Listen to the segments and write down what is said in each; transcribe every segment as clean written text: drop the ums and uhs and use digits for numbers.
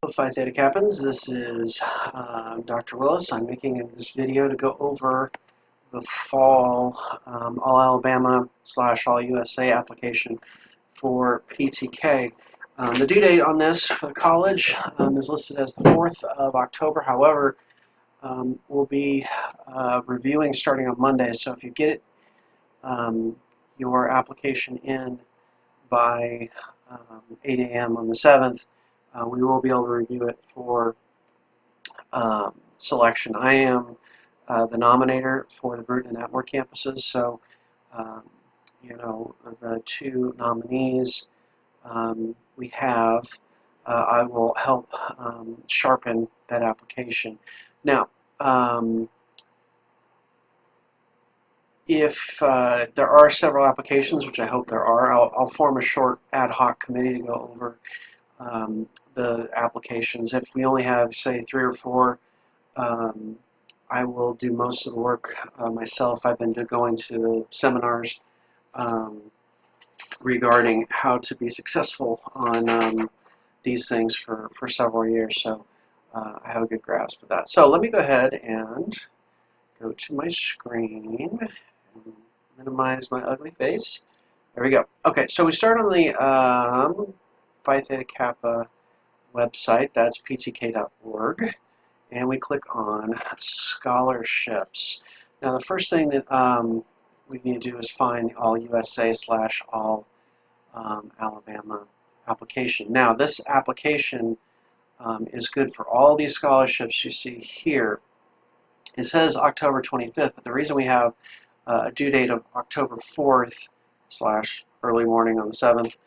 Phi Theta Cappins, this is Dr. Willis. I'm making this video to go over the fall All Alabama / All USA application for PTK. The due date on this for the college is listed as the 4th of October. However, we'll be reviewing starting on Monday, so if you get your application in by 8 a.m. on the 7th, we will be able to review it for selection. I am the nominator for the Bruton and Atmore campuses, so the two nominees we have, I will help sharpen that application. Now, if there are several applications, which I hope there are, I'll form a short ad hoc committee to go over the applications. If we only have, say, 3 or 4, I will do most of the work myself. I've been going to the seminars regarding how to be successful on these things for several years, so I have a good grasp of that. So let me go ahead and go to my screen and minimize my ugly face. There we go. Okay, so we start on the Phi Theta Kappa website. That's ptk.org. And we click on scholarships. Now the first thing that we need to do is find the All USA / All Alabama application. Now this application is good for all these scholarships you see here. It says October 25th, but the reason we have a due date of October 4th / early morning on the 7th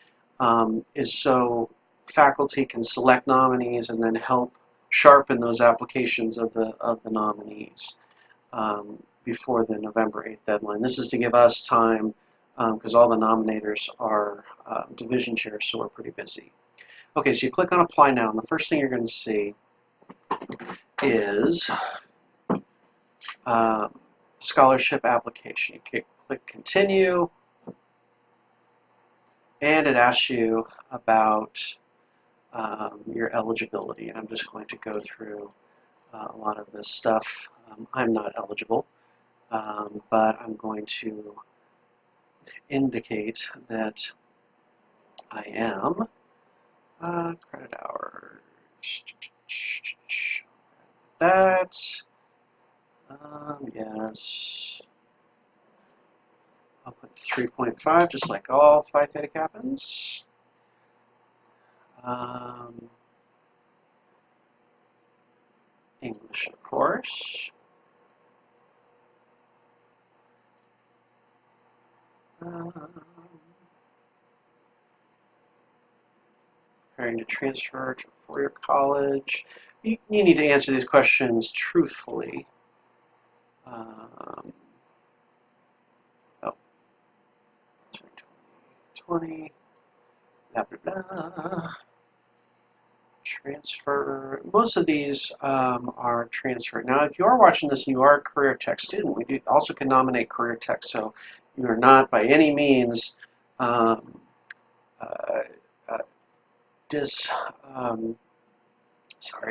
is so faculty can select nominees and then help sharpen those applications of the nominees before the November 8th deadline. This is to give us time because all the nominators are division chairs, so we're pretty busy. Okay, so you click on Apply Now, and the first thing you're going to see is scholarship application. You click Continue, and it asks you about your eligibility, and I'm just going to go through a lot of this stuff. I'm not eligible, but I'm going to indicate that I am. Credit hours. That. Yes. I'll put 3.5, just like all Phi Theta Cappins. English, of course. Preparing to transfer to a 4-year college. You need to answer these questions truthfully. Oh, 2020, blah, blah, blah. Transfer. Most of these are transferred. Now, if you are watching this and you are a career tech student, we also can nominate career tech, so you are not by any means sorry,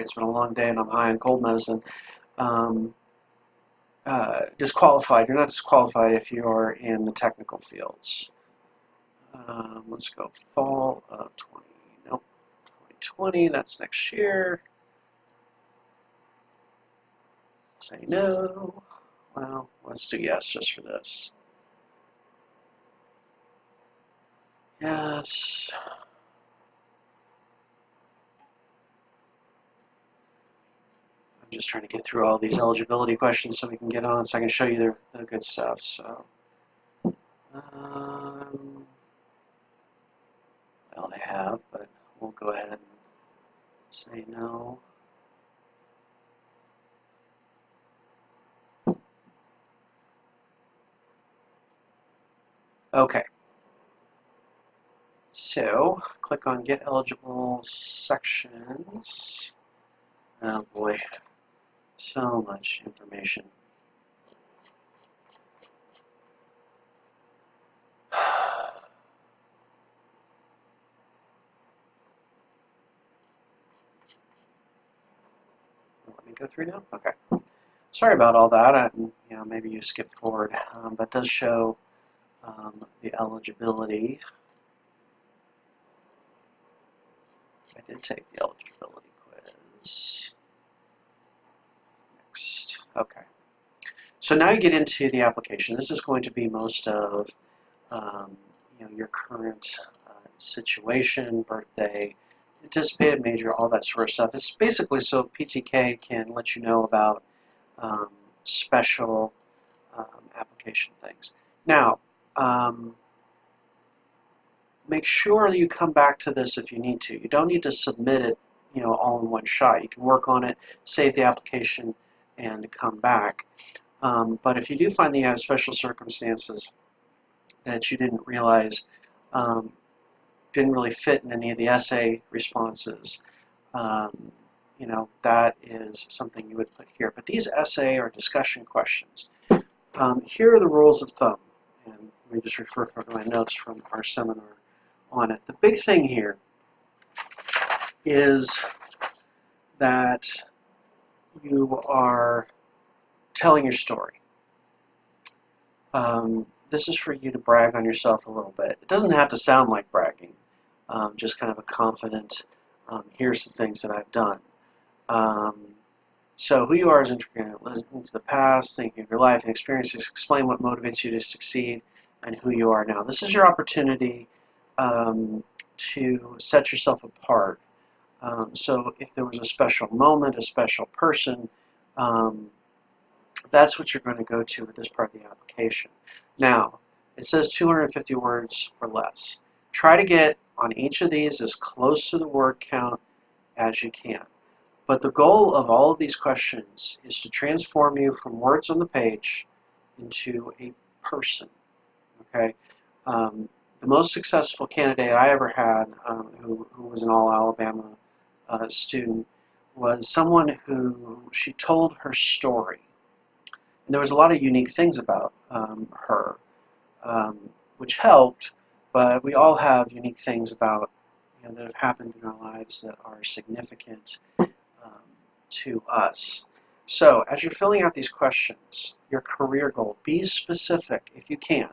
it's been a long day and I'm high on cold medicine. Disqualified. You're not disqualified if you are in the technical fields. Let's go fall of 2020. That's next year. Say no. Well, let's do yes just for this. Yes. I'm just trying to get through all these eligibility questions so we can get on, so I can show you the good stuff. So, well, they have, but we'll go ahead and say no. Okay. So, click on Get Eligible Sections. Oh boy, so much information. Let me go through now. Okay. Sorry about all that. Maybe you skipped forward, but it does show the eligibility. I did take the eligibility quiz. Next. Okay. So now you get into the application. This is going to be most of your current situation, birthday, anticipated major, all that sort of stuff. It's basically so PTK can let you know about special application things. Now, make sure that you come back to this if you need to. You don't need to submit it, all in one shot. You can work on it, save the application, and come back. But if you do find that you have special circumstances that you didn't realize didn't really fit in any of the essay responses, that is something you would put here. But these essay or discussion questions, here are the rules of thumb. And let me just refer to my notes from our seminar on it. The big thing here is that you are telling your story. This is for you to brag on yourself a little bit. It doesn't have to sound like bragging, just kind of a confident, here's the things that I've done. So who you are is integrated, listening to the past, thinking of your life and experiences, explain what motivates you to succeed, and who you are now. This is your opportunity to set yourself apart. So if there was a special moment, a special person, that's what you're going to go to with this part of the application. Now, it says 250 words or less. Try to get on each of these as close to the word count as you can. But the goal of all of these questions is to transform you from words on the page into a person. Okay? The most successful candidate I ever had, who was an all-Alabama student, was someone who she told her story. And there was a lot of unique things about her, which helped, but we all have unique things about that have happened in our lives that are significant to us. So as you're filling out these questions, your career goal, be specific if you can.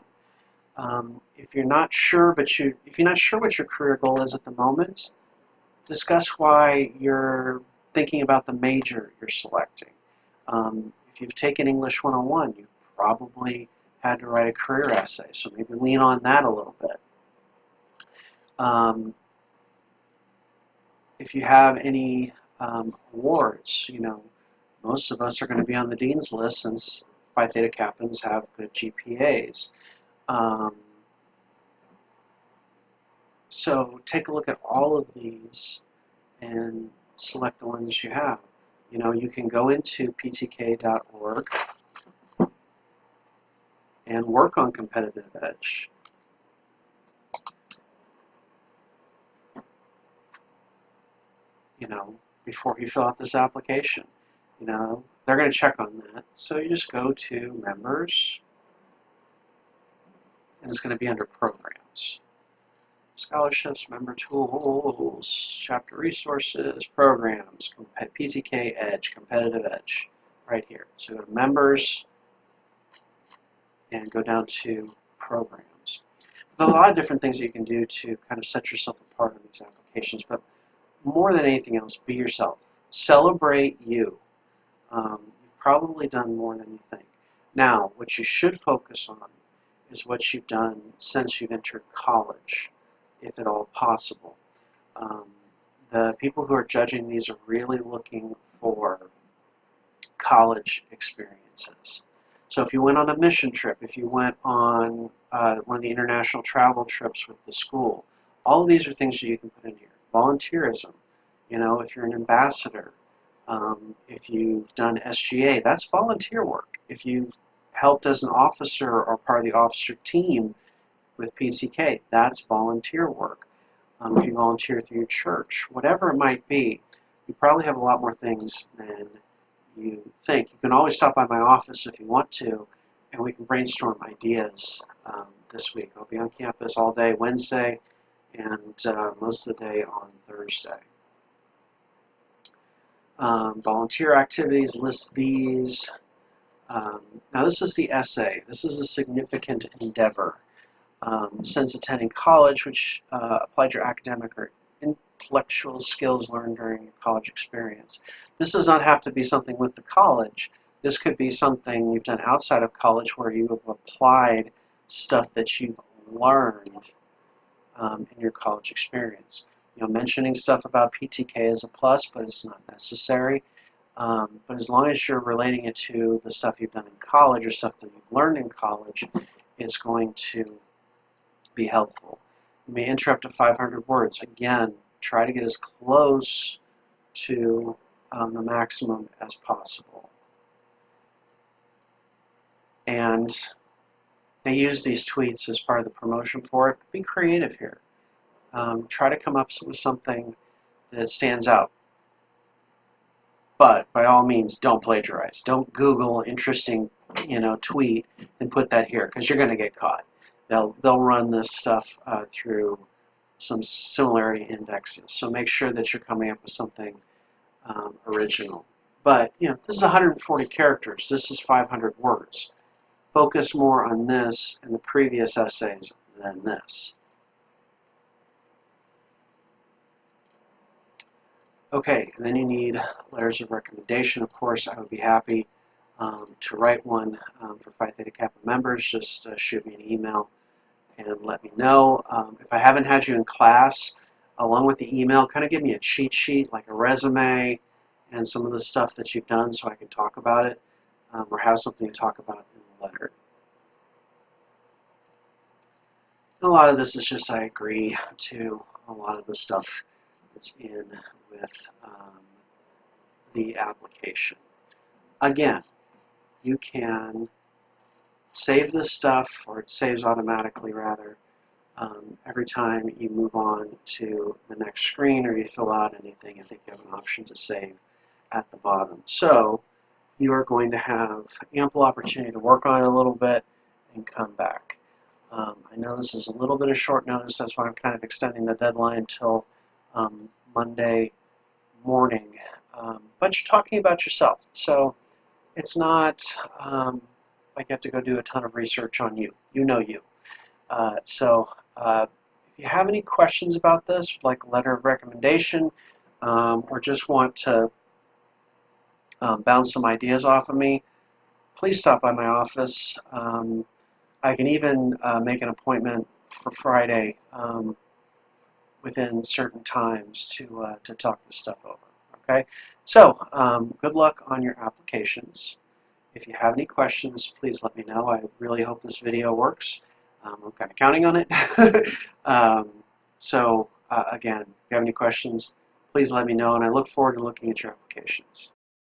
If you're not sure, if you're not sure what your career goal is at the moment, discuss why you're thinking about the major you're selecting. If you've taken English 101, you've probably had to write a career essay, so maybe lean on that a little bit. If you have any awards, most of us are going to be on the dean's list since Phi Theta Kappas have good GPAs. So take a look at all of these and select the ones you have. You can go into ptk.org and work on Competitive Edge. Before you fill out this application. They're going to check on that. So you just go to Members, and it's going to be under Programs. Scholarships, Member Tools, Chapter Resources, Programs, PTK Edge, Competitive Edge, right here. So go to Members, and go down to Programs. There's a lot of different things that you can do to kind of set yourself apart in these applications, but more than anything else, be yourself. Celebrate you. You've probably done more than you think. Now, what you should focus on is what you've done since you've entered college, if at all possible. The people who are judging these are really looking for college experiences. So if you went on a mission trip, if you went on one of the international travel trips with the school, all of these are things that you can put in here. Volunteerism, if you're an ambassador, if you've done SGA, that's volunteer work. If you've helped as an officer or part of the officer team with PTK, that's volunteer work. If you volunteer through your church, whatever it might be, you probably have a lot more things than you think. You can always stop by my office if you want to, and we can brainstorm ideas this week. I'll be on campus all day Wednesday and most of the day on Thursday. Volunteer activities, list these. Now this is the essay. This is a significant endeavor. Since attending college, which applied your academic or intellectual skills learned during your college experience. This does not have to be something with the college. This could be something you've done outside of college where you have applied stuff that you've learned in your college experience. You know, mentioning stuff about PTK is a plus, but it's not necessary. But as long as you're relating it to the stuff you've done in college or stuff that you've learned in college, it's going to be helpful. You may enter up to 500 words. Again, try to get as close to the maximum as possible. And they use these tweets as part of the promotion for it. Be creative here. Try to come up with something that stands out. But by all means, don't plagiarize. Don't Google interesting, tweet and put that here, because you're going to get caught. They'll run this stuff through some similarity indexes. So make sure that you're coming up with something original. But this is 140 characters. This is 500 words. Focus more on this in the previous essays than this. Okay, and then you need letters of recommendation. Of course, I would be happy to write one for Phi Theta Kappa members. Just shoot me an email and let me know. If I haven't had you in class, along with the email, kind of give me a cheat sheet, like a resume and some of the stuff that you've done so I can talk about it or have something to talk about in the letter. And a lot of this is just I agree to a lot of the stuff that's in with the application. Again, you can save this stuff, or it saves automatically rather, every time you move on to the next screen or you fill out anything. I think you have an option to save at the bottom. So you are going to have ample opportunity to work on it a little bit and come back. I know this is a little bit of short notice, that's why I'm kind of extending the deadline until Monday morning. But you're talking about yourself, so it's not like you have to go do a ton of research on you. You know you. So if you have any questions about this, like a letter of recommendation, or just want to bounce some ideas off of me, please stop by my office. I can even make an appointment for Friday within certain times to talk this stuff over. Okay, so good luck on your applications. If you have any questions, please let me know. I really hope this video works. I'm kind of counting on it. Again, if you have any questions, please let me know, and I look forward to looking at your applications.